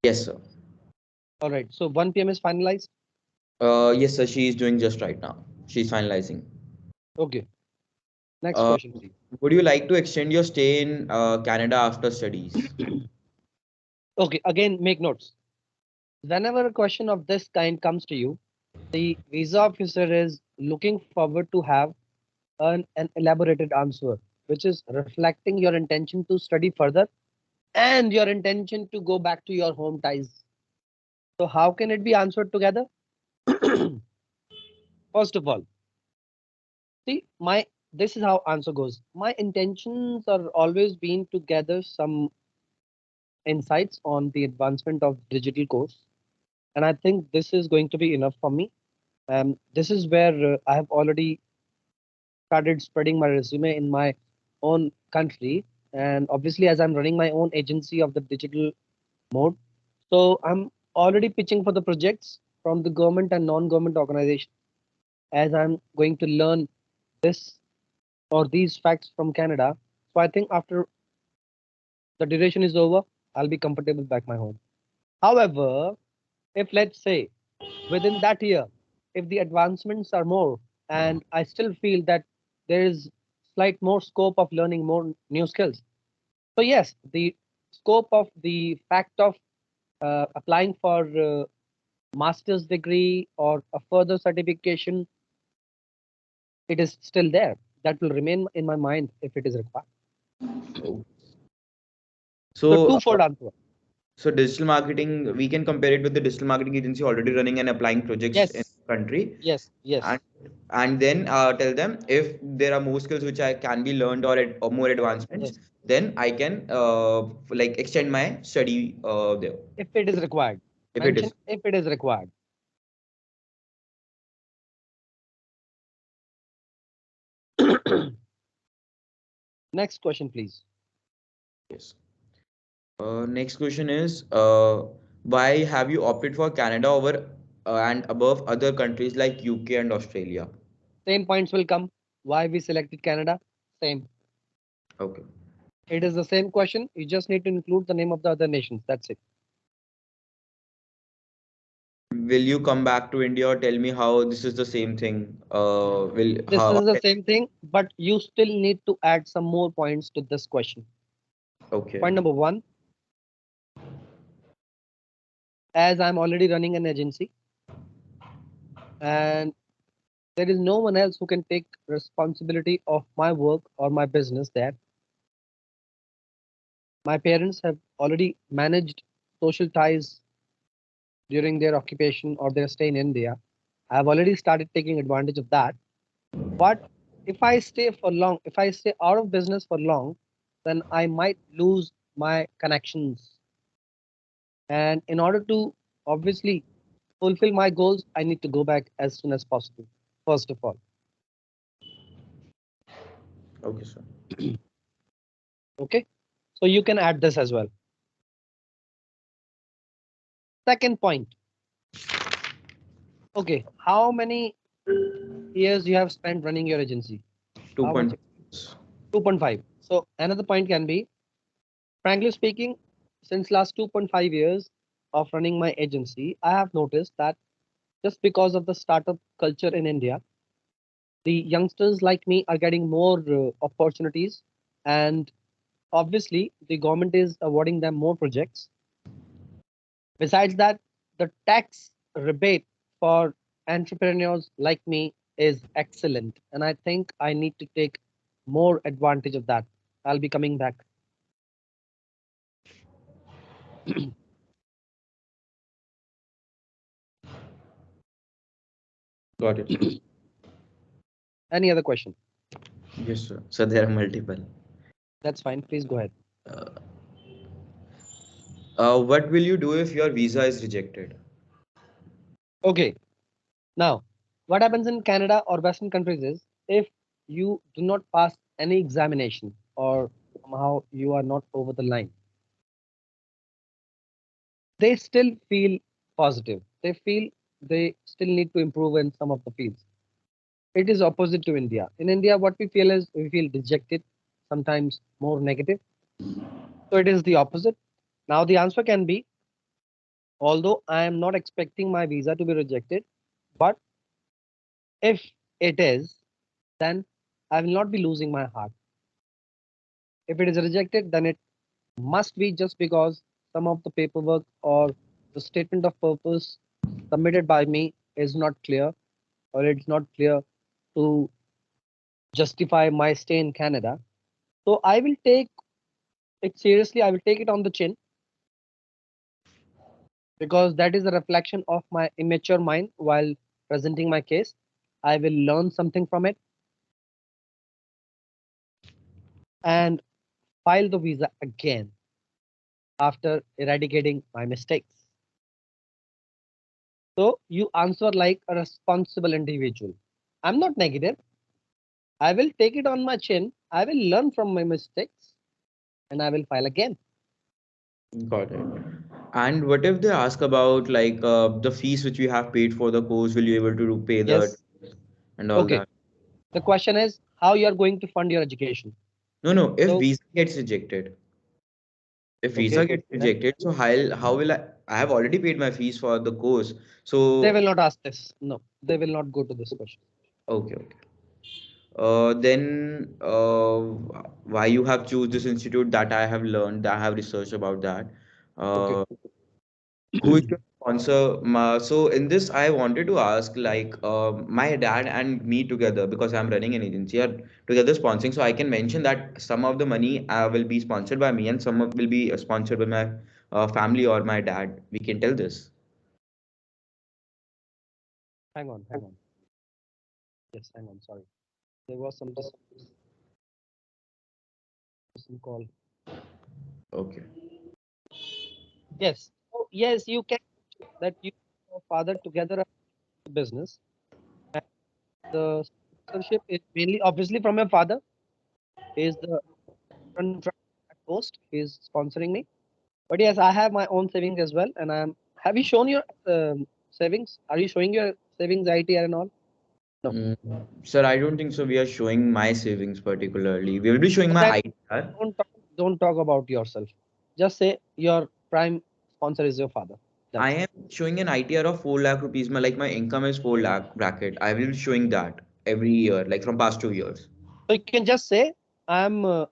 Yes, sir. All right. So 1 p.m. is finalized. Yes, sir. She is doing just right now. She's finalizing. Okay. Next Uh, question, please. would you like to extend your stay in Canada after studies? Okay. Again, make notes. Whenever a question of this kind comes to you, the visa officer is looking forward to have an elaborated answer, which is reflecting your intention to study further and your intention to go back to your home ties. So how can it be answered together? First of all, see my this is how answer goes. My intentions are always been to gather some insights on the advancement of digital course, and I think this is going to be enough for me. This is where I have already started spreading my resume in my own country, and obviously as I'm running my own agency of the digital mode, so I'm already pitching for the projects from the government and non-government organization as I'm going to learn this or these facts from Canada. So I think after the duration is over, I'll be comfortable back my home. However, if let's say within that year, if the advancements are more and I still feel that there is slight more scope of learning more new skills. So yes, the scope of the fact of applying for master's degree or a further certification, it is still there. That will remain in my mind if it is required. Oh. So So, twofold answer. so digital marketing, we can compare it with the digital marketing agency already running and applying projects in Yes, the country, yes, and yes, then tell them if there are more skills which I can be learned or more advancements, yes. then I can like extend my study there If it is required, if it mention is. if it is required. Next question, please. Yes. Next question is, why have you opted for Canada over and above other countries like UK and Australia? Same points will come. Why we selected Canada? Same. Okay. It is the same question. You just need to include the name of the other nations. That's it. Will you come back to India or tell me how this is the same thing? Will This how? is the same thing, but you still need to add some more points to this question. Okay. Point number one, as I'm already running an agency and there is no one else who can take responsibility of my work or my business there. My parents have already managed social ties during their occupation or their stay in India. I have already started taking advantage of that. But if I stay for long, if I stay out of business for long, then I might lose my connections. And in order to obviously fulfill my goals, I need to go back as soon as possible, first of all. Okay, sir. Okay. So you can add this as well. Second point. Okay. How many years you have spent running your agency? Two How much? point. 2.5. So another point can be, frankly speaking, since last 2.5 years of running my agency, I have noticed that just because of the startup culture in India, the youngsters like me are getting more opportunities, and obviously the government is awarding them more projects. Besides that, the tax rebate for entrepreneurs like me is excellent, and I think I need to take more advantage of that. I'll be coming back. Got it, sir. Any other question? Yes, sir. So there are multiple. That's fine. Please go ahead. Uh, what will you do if your visa is rejected? Okay. Now, what happens in Canada or Western countries is if you do not pass any examination or somehow you are not over the line, they still feel positive. They feel they still need to improve in some of the fields. It is opposite to India. In India, what we feel is we feel dejected, sometimes more negative. So it is the opposite. Now, the answer can be Although I am not expecting my visa to be rejected, but if it is, then I will not be losing my heart. If it is rejected, then it must be just because some of the paperwork or the statement of purpose submitted by me is not clear, or it's not clear to justify my stay in Canada. So I will take it seriously. I will take it on the chin because that is a reflection of my immature mind while presenting my case. I will learn something from it and file the visa again after eradicating my mistakes. So you answer like a responsible individual. I'm not negative. I will take it on my chin. I will learn from my mistakes and I will file again. Got it. And what if they ask about like the fees which you have paid for the course? Will you able to pay that Yes. and all Okay. that? The question is how you are going to fund your education. No, no. If So, visa gets rejected, if visa okay, gets then rejected, so how will I have already paid my fees for the course. they will So not ask this. No, they will not go to this question. okay, okay. Then why you have choose this institute, that I have learned, that I have researched about that. Okay. Uh, who is your sponsor? So in this, I wanted to ask like my dad and me together, because I'm running an agency, are together sponsoring. So I can mention that some of the money will be sponsored by me, and will be sponsored by my family or my dad. We can tell this. Hang on, hang on. Yes, hang on. Sorry. There was some call. Okay. Yes. So, yes, you can that you and your father together are a business. And the sponsorship is mainly obviously from your father. He is the front post. He is sponsoring me. But yes, I have my own savings as well. And I'm. Have you shown your savings? Are you showing your savings ITR and all? No. Mm, sir, I don't think so. We are showing my savings particularly. We will be showing So my then ITR. don't talk about yourself. Just say your prime sponsor is your father. Done. I am showing an ITR of 4 lakh rupees. My income is 4 lakh bracket. I will be showing that every year, like from past 2 years. So you can just say I'm a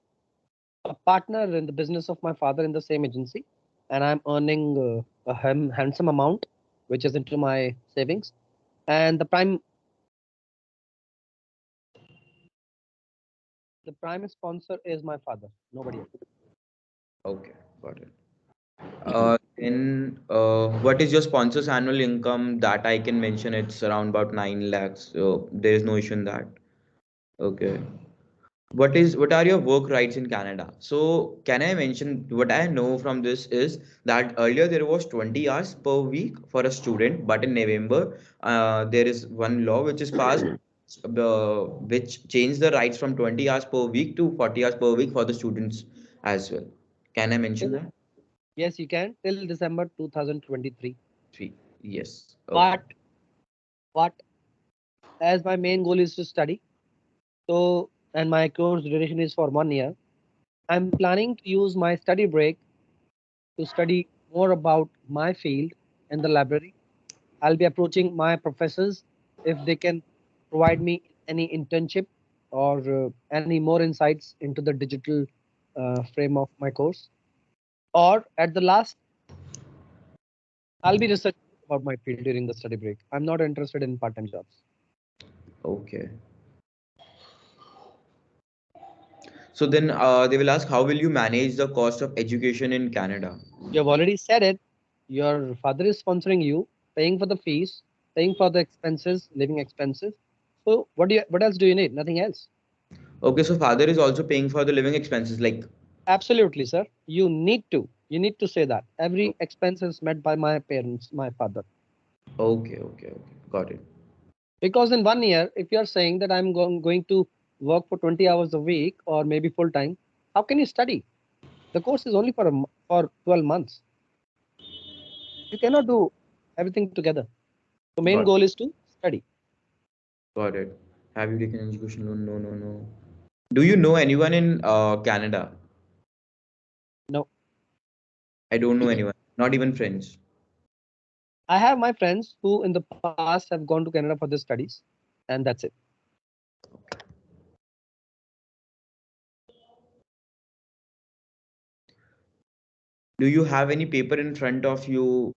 partner in the business of my father in the same agency, and I'm earning a handsome amount, which is into my savings. And the prime sponsor is my father, nobody else. Okay, got it. What is your sponsor's annual income? That I can mention. It's around about 9 lakhs. So there is no issue in that. Okay. What are your work rights in Canada? So can I mention what I know from this is that earlier there was 20 hours per week for a student, but in November there is one law which is passed, which changed the rights from 20 hours per week to 40 hours per week for the students as well. Can I mention Till- that? yes, you can till December 2023. Three. Yes. Okay. But as my main goal is to study, so and my course duration is for 1 year, I'm planning to use my study break to study more about my field in the library. I'll be approaching my professors if they can provide me any internship or any more insights into the digital frame of my course. Or at the last, I'll be researching about my field during the study break. I'm not interested in part-time jobs. Okay. So then they will ask, how will you manage the cost of education in Canada? You have already said it. Your father is sponsoring you, paying for the fees, paying for the expenses, living expenses. So what else do you need? Nothing else. Okay, so father is also paying for the living expenses, like. Absolutely, sir. You need to say that. Every expense is met by my parents, my father. Okay, okay, okay. Got it. Because in 1 year, if you are saying that I'm going to work for 20 hours a week or maybe full time, how can you study? The course is only for 12 months. You cannot do everything together. The main Got goal is to study. got it. Have you taken education loan? No, no, no. Do you know anyone in Canada? No, I don't know anyone. Not even friends. I have my friends who in the past have gone to Canada for their studies, and that's it. Do you have any paper in front of you